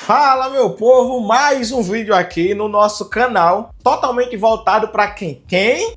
Fala, meu povo, mais um vídeo aqui no nosso canal, totalmente voltado para quem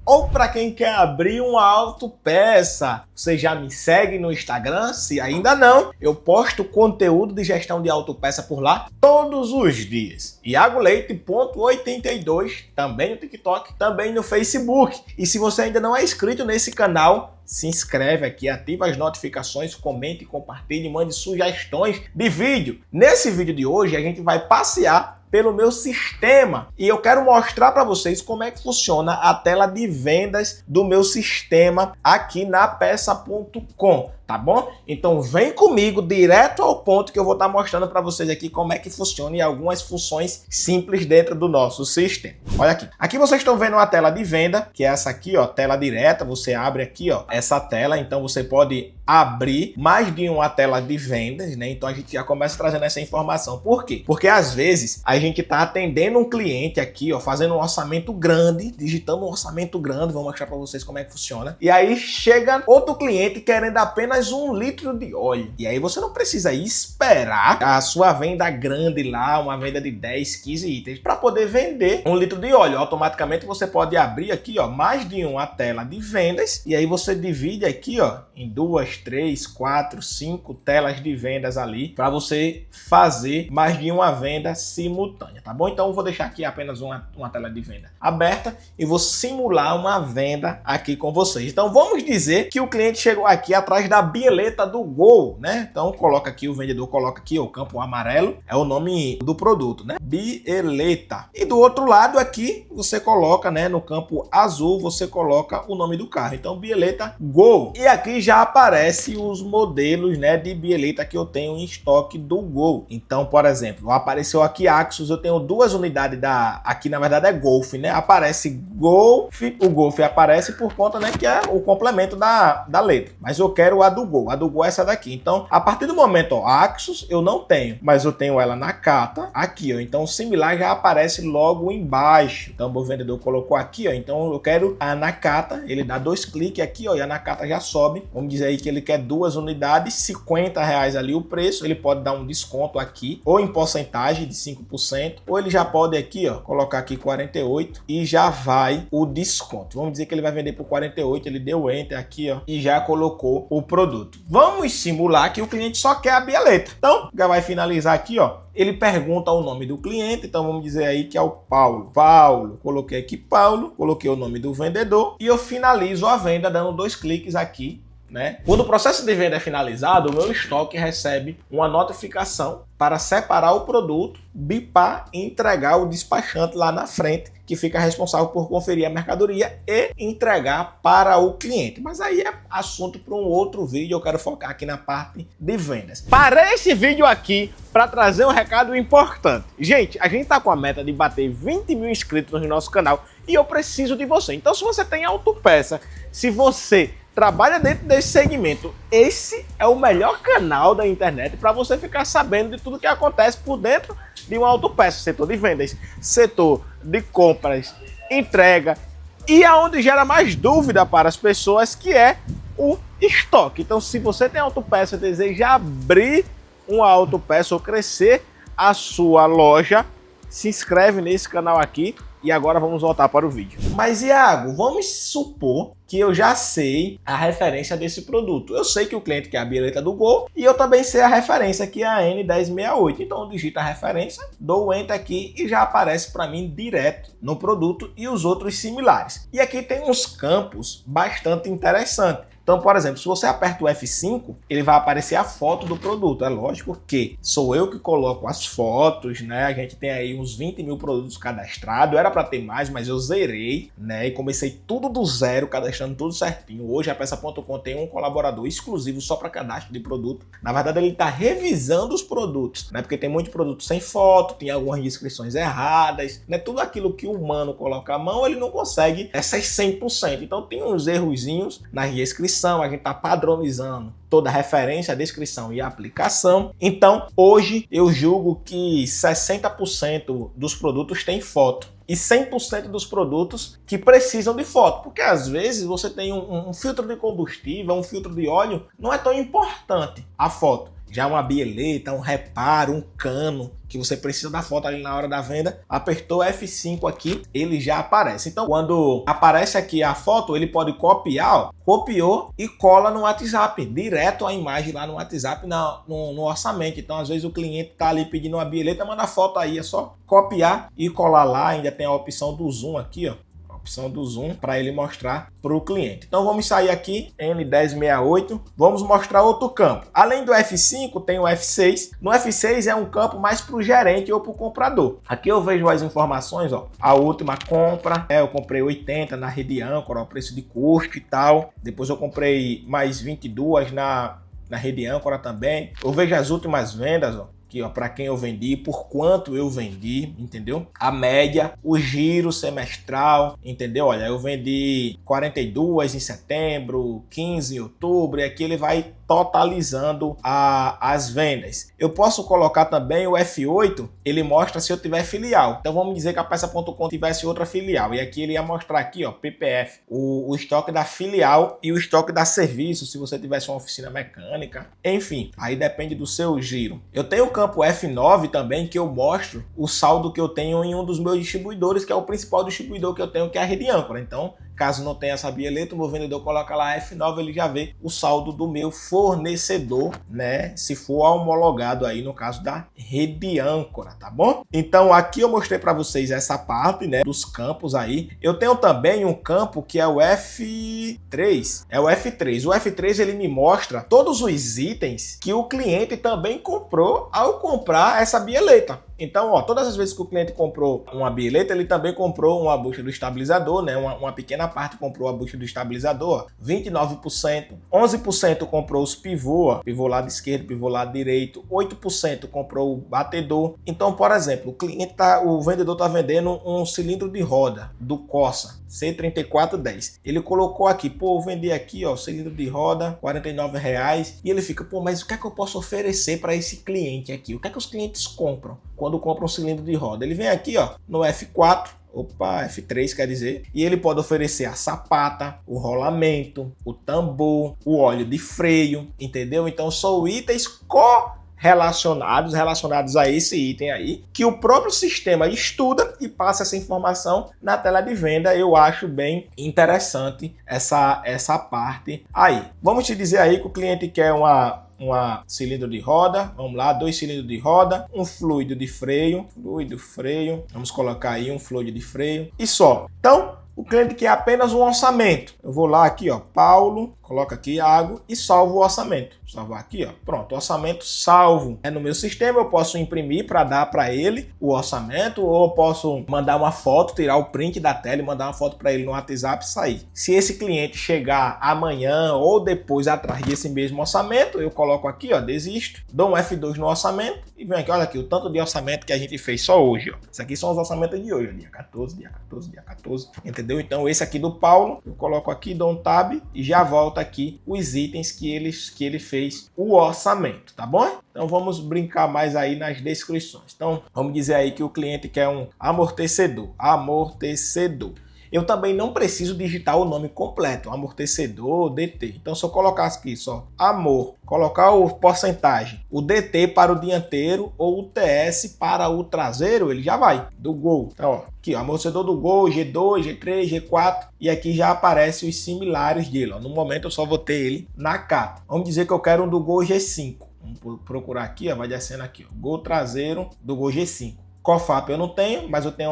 ou para quem quer abrir uma autopeça. Você já me segue no Instagram? Se ainda não, eu posto conteúdo de gestão de autopeça por lá todos os dias. iagoleite.82, também no TikTok, também no Facebook. E se você ainda não é inscrito nesse canal, se inscreve aqui, ativa as notificações, comente, compartilhe, mande sugestões de vídeo. Nesse vídeo de hoje a gente vai passear pelo meu sistema e eu quero mostrar para vocês como é que funciona a tela de vendas do meu sistema aqui na peça.com, tá bom? Então vem comigo direto ao ponto que eu vou estar mostrando para vocês aqui como é que funciona e algumas funções simples dentro do nosso sistema. Olha aqui. Aqui vocês estão vendo uma tela de venda, que é essa aqui, ó, tela direta. Você abre aqui, ó, essa tela, então você pode abrir mais de uma tela de vendas, né? Então a gente já começa trazendo essa informação. Por quê? Porque às vezes a gente está atendendo um cliente aqui, ó, fazendo um orçamento grande, digitando um orçamento grande, vou mostrar para vocês como é que funciona. E aí chega outro cliente querendo apenas 1 litro de óleo. E aí você não precisa esperar a sua venda grande lá, uma venda de 10, 15 itens, para poder vender 1 litro de óleo. Automaticamente você pode abrir aqui, ó, mais de uma tela de vendas e aí você divide aqui, ó, em 2, 3, 4, 5 telas de vendas ali para você fazer mais de uma venda simultânea, tá bom? Então eu vou deixar aqui apenas uma tela de venda aberta e vou simular uma venda aqui com vocês. Então vamos dizer que o cliente chegou aqui atrás da bieleta do Gol, né? Então coloca aqui, o vendedor coloca aqui o campo amarelo, é o nome do produto, né? Bieleta. E do outro lado aqui você coloca, né, no campo azul, você coloca o nome do carro. Então bieleta Gol. E aqui já aparece os modelos, né, de bieleta que eu tenho em estoque do Gol. Então, por exemplo, apareceu aqui Axus, eu tenho 2 unidades aqui na verdade é Golf, né? Aparece Golf, o Golf aparece por conta, né, que é o complemento da letra. Mas eu quero a do Gol é essa daqui. Então, a partir do momento, ó, Axus eu não tenho, mas eu tenho ela na cata aqui, ó. Então, o similar já aparece logo embaixo. Então, o vendedor colocou aqui, ó. Então, eu quero a Nakata, ele dá 2 cliques aqui, ó, e a Nakata já sobe. Vamos dizer aí que ele quer 2 unidades, R$50 ali o preço. Ele pode dar um desconto aqui, ou em porcentagem de 5%, ou ele já pode aqui, ó, colocar aqui 48 e já vai o desconto. Vamos dizer que ele vai vender por 48, ele deu enter aqui, ó, e já colocou o produto. Vamos simular que o cliente só quer a bieleta. Então, já vai finalizar aqui, ó. Ele pergunta o nome do cliente, então vamos dizer aí que é o Paulo. Paulo, coloquei aqui Paulo, coloquei o nome do vendedor e eu finalizo a venda dando 2 cliques aqui, né? Quando o processo de venda é finalizado, o meu estoque recebe uma notificação para separar o produto, bipar e entregar o despachante lá na frente, que fica responsável por conferir a mercadoria e entregar para o cliente. Mas aí é assunto para um outro vídeo, eu quero focar aqui na parte de vendas. Parei esse vídeo aqui para trazer um recado importante. Gente, a gente tá com a meta de bater 20 mil inscritos no nosso canal e eu preciso de você. Então, se você tem autopeça, se você trabalha dentro desse segmento, esse é o melhor canal da internet para você ficar sabendo de tudo que acontece por dentro de uma autopeça, setor de vendas, setor de compras, entrega e aonde gera mais dúvida para as pessoas, que é o estoque. Então, se você tem autopeça e deseja abrir uma autopeça ou crescer a sua loja, se inscreve nesse canal aqui. E agora vamos voltar para o vídeo. Mas Iago, vamos supor que eu já sei a referência desse produto. Eu sei que o cliente quer a bieleta do Gol e eu também sei a referência que é a N1068. Então eu digito a referência, dou o enter aqui e já aparece para mim direto no produto e os outros similares. E aqui tem uns campos bastante interessantes. Então, por exemplo, se você aperta o F5, ele vai aparecer a foto do produto. É lógico que sou eu que coloco as fotos, né? A gente tem aí uns 20 mil produtos cadastrados. Era para ter mais, mas eu zerei, né? E comecei tudo do zero, cadastrando tudo certinho. Hoje a peça.com tem um colaborador exclusivo só para cadastro de produto. Na verdade, ele está revisando os produtos, né? Porque tem muito produto sem foto, tem algumas descrições erradas, né? Tudo aquilo que o humano coloca a mão, ele não consegue essas 100%. Então, tem uns errozinhos na descrição. A gente está padronizando toda a referência, a descrição e a aplicação. Então, hoje eu julgo que 60% dos produtos tem foto e 100% dos produtos que precisam de foto, porque às vezes você tem um filtro de combustível, um filtro de óleo, não é tão importante a foto. já uma bieleta, um reparo, um cano, que você precisa da foto ali na hora da venda, apertou F5 aqui, ele já aparece. Então, quando aparece aqui a foto, ele pode copiar, ó, copiou e cola no WhatsApp, direto a imagem lá no WhatsApp no orçamento. Então, às vezes o cliente tá ali pedindo uma bieleta, manda a foto aí, é só copiar e colar lá. Ainda tem a opção do zoom aqui, ó. Opção do zoom para ele mostrar para o cliente. Então vamos sair aqui, N1068, vamos mostrar outro campo. Além do F5 tem o F6. No F6 é um campo mais para o gerente ou para o comprador. Aqui eu vejo as informações, ó, a última compra, eu comprei 80 na Rede Âncora, o preço de custo e tal. Depois eu comprei mais 22 na Rede Âncora também. Eu vejo as últimas vendas, ó. Aqui, ó, para quem eu vendi, por quanto eu vendi, entendeu? A média, o giro semestral, entendeu? Olha, eu vendi 42 em setembro, 15 em outubro, e aqui ele vai totalizando as vendas. Eu posso colocar também o F8, ele mostra se eu tiver filial. Então vamos dizer que a peça.com tivesse outra filial, e aqui ele ia mostrar aqui, ó, PPF, o estoque da filial e o estoque da serviço, se você tivesse uma oficina mecânica, enfim, aí depende do seu giro. Eu tenho o campo F9 também, que eu mostro o saldo que eu tenho em um dos meus distribuidores, que é o principal distribuidor que eu tenho, que é a Rede Âncora. Então, caso não tenha essa bieleta, o meu vendedor coloca lá F9, ele já vê o saldo do meu fornecedor, né? Se for homologado aí no caso da Rede Âncora, tá bom? Então aqui eu mostrei para vocês essa parte, né, dos campos aí. Eu tenho também um campo que é o F3. É o F3. O F3 ele me mostra todos os itens que o cliente também comprou ao comprar essa bieleta. Então, ó, todas as vezes que o cliente comprou uma bieleta, ele também comprou uma bucha do estabilizador, né? Uma pequena parte comprou a bucha do estabilizador, 29%, 11% comprou os pivô, pivô lado esquerdo, pivô lado direito, 8% comprou o batedor. Então, por exemplo, o vendedor tá vendendo um cilindro de roda do Corsa C3410. Ele colocou aqui, pô, eu vendi aqui, ó, cilindro de roda, R$ 49,00, e ele fica, pô, mas o que é que eu posso oferecer para esse cliente aqui? O que é que os clientes compram quando compram um cilindro de roda? Ele vem aqui, ó, no F4, F3 quer dizer, e ele pode oferecer a sapata, o rolamento, o tambor, o óleo de freio, entendeu? Então são itens relacionados a esse item aí, que o próprio sistema estuda e passa essa informação na tela de venda. Eu acho bem interessante essa parte aí. Vamos te dizer aí que o cliente quer uma cilindro de roda, vamos lá, 2 cilindros de roda, um fluido de freio, vamos colocar aí um fluido de freio e só. Então, o cliente quer apenas um orçamento. Eu vou lá aqui, ó, Paulo, coloca aqui água e salvo o orçamento. Salvar aqui, ó, pronto, orçamento salvo. No meu sistema eu posso imprimir para dar para ele o orçamento, ou eu posso mandar uma foto, tirar o print da tela e mandar uma foto para ele no WhatsApp e sair. Se esse cliente chegar amanhã ou depois atrás desse mesmo orçamento, eu coloco aqui, ó, desisto, dou um F2 no orçamento e venho aqui, olha aqui, o tanto de orçamento que a gente fez só hoje, ó. Isso aqui são os orçamentos de hoje, ó, dia 14, dia 14, dia 14, entendeu? Então esse aqui do Paulo, eu coloco aqui, dou um tab e já volta aqui os itens que ele fez o orçamento, tá bom? Então vamos brincar mais aí nas descrições. Então vamos dizer aí que o cliente quer um amortecedor. Eu também não preciso digitar o nome completo, amortecedor, DT. Então se eu colocar aqui só colocar o porcentagem, o DT para o dianteiro ou o TS para o traseiro, ele já vai, do Gol. Então, ó, aqui, ó, amortecedor do Gol, G2, G3, G4, e aqui já aparecem os similares dele. Ó. No momento eu só vou ter ele na capa. Vamos dizer que eu quero um do Gol G5. Vamos procurar aqui, ó, vai descendo aqui, ó, Gol traseiro do Gol G5. Cofap eu não tenho, mas eu tenho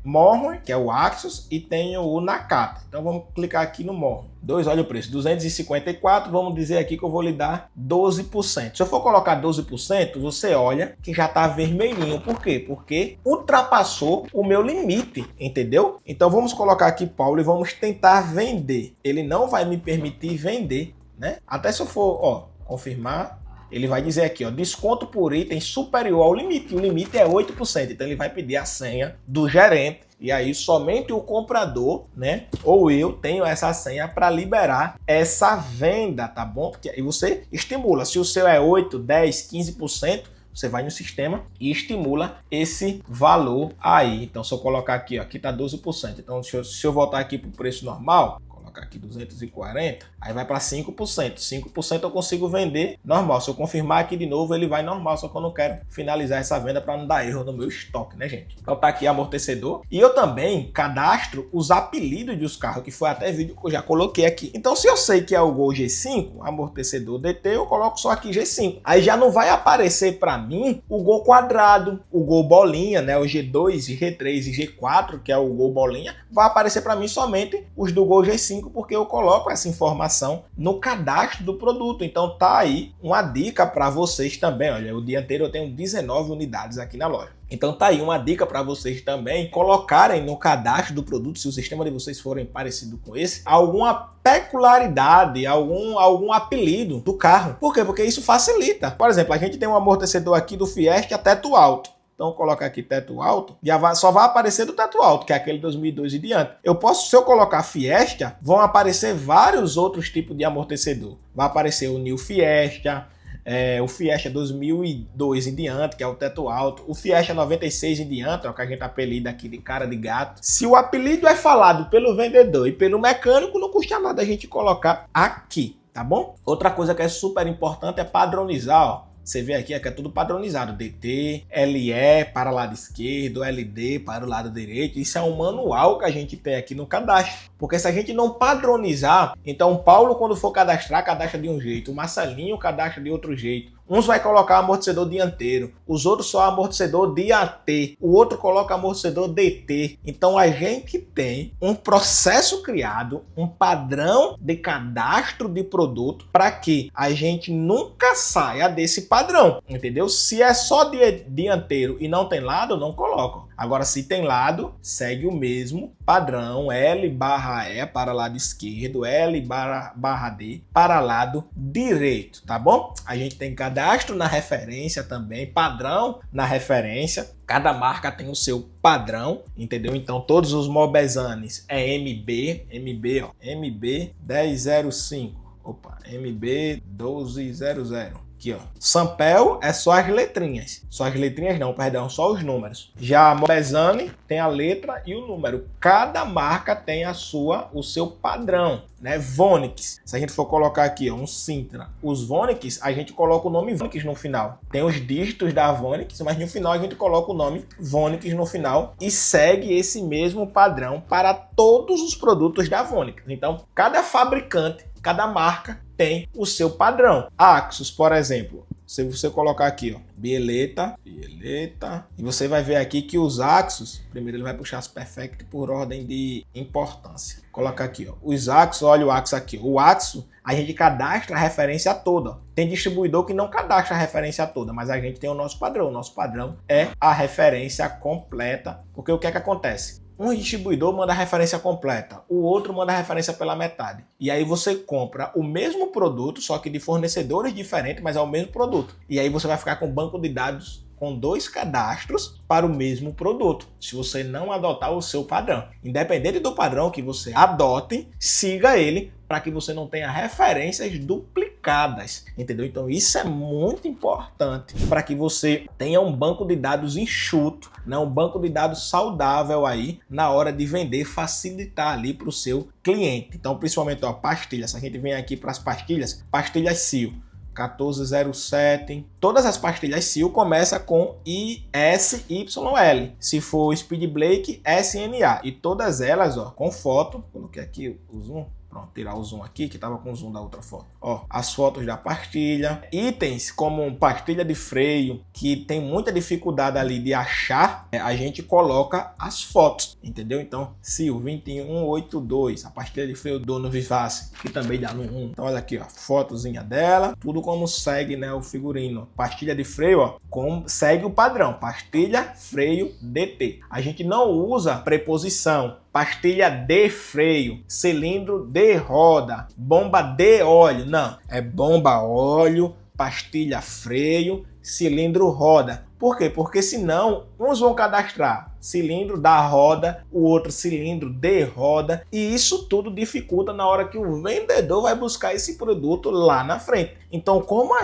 Morron, que é o Axos, e tenho o Nakata. Então vamos clicar aqui no Morron. Olha o preço, 254, vamos dizer aqui que eu vou lhe dar 12%. Se eu for colocar 12%, você olha que já está vermelhinho. Por quê? Porque ultrapassou o meu limite, entendeu? Então vamos colocar aqui, Paulo, e vamos tentar vender. Ele não vai me permitir vender, né? Até se eu for, ó, confirmar, ele vai dizer aqui, ó, desconto por item superior ao limite. O limite é 8%, então ele vai pedir a senha do gerente. E aí somente o comprador, né, ou eu tenho essa senha para liberar essa venda, tá bom? Porque aí você estimula. Se o seu é 8, 10, 15%, você vai no sistema e estimula esse valor aí. Então se eu colocar aqui, ó, aqui tá 12%. Então se eu voltar aqui para o preço normal, colocar aqui 240, aí vai para 5%. 5% eu consigo vender normal. Se eu confirmar aqui de novo, ele vai normal, só que eu não quero finalizar essa venda para não dar erro no meu estoque, né, gente? Então tá aqui amortecedor. E eu também cadastro os apelidos dos carros, que foi até vídeo que eu já coloquei aqui. Então se eu sei que é o Gol G5, amortecedor DT, eu coloco só aqui G5. Aí já não vai aparecer para mim o Gol quadrado, o Gol bolinha, né, o G2, G3 e G4, que é o Gol bolinha. Vai aparecer para mim somente os do Gol G5, porque eu coloco essa informação no cadastro do produto. Então tá aí uma dica para vocês também. Olha, o dianteiro eu tenho 19 unidades aqui na loja. Então tá aí uma dica para vocês também colocarem no cadastro do produto, se o sistema de vocês forem parecido com esse, alguma peculiaridade, algum apelido do carro. Por quê? Porque isso facilita. Por exemplo, a gente tem um amortecedor aqui do Fiesta teto alto. Então colocar aqui teto alto, só vai aparecer do teto alto, que é aquele 2002 e diante. Se eu colocar Fiesta, vão aparecer vários outros tipos de amortecedor. Vai aparecer o New Fiesta, o Fiesta 2002 em diante, que é o teto alto, o Fiesta 96 em diante, é o que a gente apelida aqui de cara de gato. Se o apelido é falado pelo vendedor e pelo mecânico, não custa nada a gente colocar aqui, tá bom? Outra coisa que é super importante é padronizar, ó. Você vê aqui que é tudo padronizado, DT, LE para o lado esquerdo, LD para o lado direito. Isso é um manual que a gente tem aqui no cadastro. Porque se a gente não padronizar, então o Paulo quando for cadastrar, cadastra de um jeito, o Marcelinho cadastra de outro jeito. Uns vai colocar amortecedor dianteiro, os outros só amortecedor DAT, o outro coloca amortecedor DT. Então a gente tem um processo criado, um padrão de cadastro de produto para que a gente nunca saia desse padrão, entendeu? Se é só dianteiro e não tem lado, não coloco. Agora, se tem lado, segue o mesmo padrão, L/E para lado esquerdo, L/D para lado direito, tá bom? A gente tem cadastro na referência também, padrão na referência. Cada marca tem o seu padrão, entendeu? Então, todos os Mobesanes é MB, ó, MB 1005, MB 1200. Aqui, ó. Sampel é só as letrinhas. Só as letrinhas não, perdão, só os números. Já a Mobesane tem a letra e o número. Cada marca tem o seu padrão, né? Vonix. Se a gente for colocar aqui, ó, um Sintra. Os Vonix, a gente coloca o nome Vonix no final. Tem os dígitos da Vonix, mas no final a gente coloca o nome Vonix no final e segue esse mesmo padrão para todos os produtos da Vonix. Então, cada fabricante, cada marca tem o seu padrão. Axos, por exemplo, se você colocar aqui, ó, Bieleta, e você vai ver aqui que os Axos, primeiro ele vai puxar as Perfect por ordem de importância. Colocar aqui, ó, os Axos, olha o Axo aqui. O Axo, a gente cadastra a referência toda. Tem distribuidor que não cadastra a referência toda, mas a gente tem o nosso padrão. O nosso padrão é a referência completa, porque o que é que acontece? Um distribuidor manda a referência completa, o outro manda a referência pela metade. E aí você compra o mesmo produto, só que de fornecedores diferentes, mas é o mesmo produto. E aí você vai ficar com um banco de dados com 2 cadastros para o mesmo produto, se você não adotar o seu padrão. Independente do padrão que você adote, siga ele para que você não tenha referências duplicadas, entendeu? Então isso é muito importante para que você tenha um banco de dados enxuto, né? Um banco de dados saudável aí na hora de vender, facilitar ali para o seu cliente. Então principalmente, ó, pastilhas, se a gente vem aqui para as pastilhas Seal, 1407. Todas as pastilhas Seal começam com ISYL. Se for Speed Blake, SNA. E todas elas, ó, com foto. Coloquei aqui o zoom. Pronto, tirar o zoom aqui, que estava com o zoom da outra foto. Ó, as fotos da pastilha. Itens como pastilha de freio, que tem muita dificuldade ali de achar, a gente coloca as fotos, entendeu? Então, Seal 2182, a pastilha de freio Dono Vivace, que também dá no 1. Então, olha aqui, ó, fotozinha dela, tudo como segue, né, o figurino. Pastilha de freio, ó, segue o padrão, pastilha, freio, DT. A gente não usa preposição. Pastilha de freio, cilindro de roda, bomba de óleo. Não, é bomba óleo, pastilha freio, cilindro roda. Por quê? Porque senão uns vão cadastrar cilindro da roda, o outro cilindro de roda, e isso tudo dificulta na hora que o vendedor vai buscar esse produto lá na frente. Então, como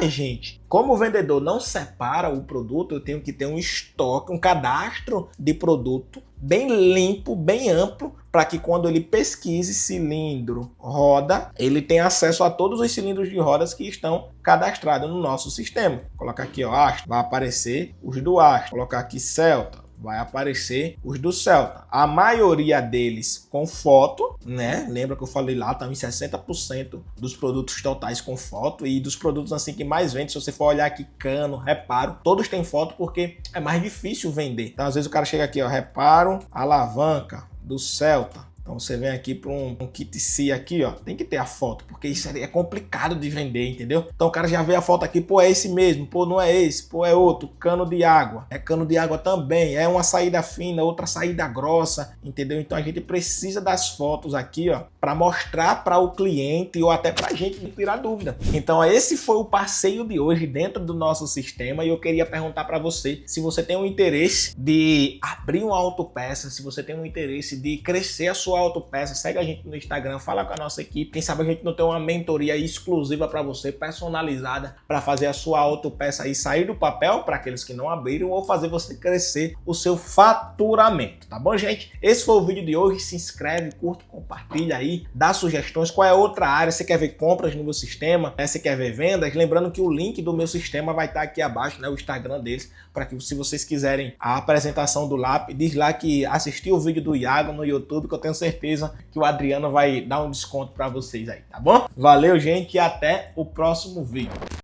o vendedor não separa o produto, eu tenho que ter um estoque, um cadastro de produto bem limpo, bem amplo, para que quando ele pesquise cilindro, roda, ele tenha acesso a todos os cilindros de rodas que estão cadastrados no nosso sistema. Vou colocar aqui, ó, Astra, vai aparecer os do Astra. Vou colocar aqui Celta, vai aparecer os do Celta. A maioria deles com foto, né? Lembra que eu falei lá, tá em 60% dos produtos totais com foto, e dos produtos assim que mais vende, se você for olhar aqui, cano, reparo, todos têm foto porque é mais difícil vender. Então às vezes o cara chega aqui, ó, reparo, alavanca do Celta. Então você vem aqui para um kit C aqui, ó, tem que ter a foto, porque isso é complicado de vender, entendeu? Então o cara já vê a foto aqui, pô, é esse mesmo, pô, não é esse, pô, é outro, cano de água. É cano de água também, é uma saída fina, outra saída grossa, entendeu? Então a gente precisa das fotos aqui, ó, para mostrar para o cliente ou até para a gente tirar dúvida. Então esse foi o passeio de hoje dentro do nosso sistema, e eu queria perguntar para você se você tem um interesse de abrir uma autopeça, se você tem um interesse de crescer a sua autopeça, segue a gente no Instagram, fala com a nossa equipe. Quem sabe a gente não tem uma mentoria exclusiva para você, personalizada, para fazer a sua autopeça aí sair do papel para aqueles que não abriram, ou fazer você crescer o seu faturamento, tá bom, gente? Esse foi o vídeo de hoje. Se inscreve, curte, compartilha aí, dá sugestões. Qual é a outra área? Você quer ver compras no meu sistema? Você quer ver vendas? Lembrando que o link do meu sistema vai estar aqui abaixo, né? O Instagram deles, para que, se vocês quiserem a apresentação do LAP, diz lá que assistiu o vídeo do Iago no YouTube, que eu tenho certeza que o Adriano vai dar um desconto para vocês aí, tá bom? Valeu, gente, e até o próximo vídeo.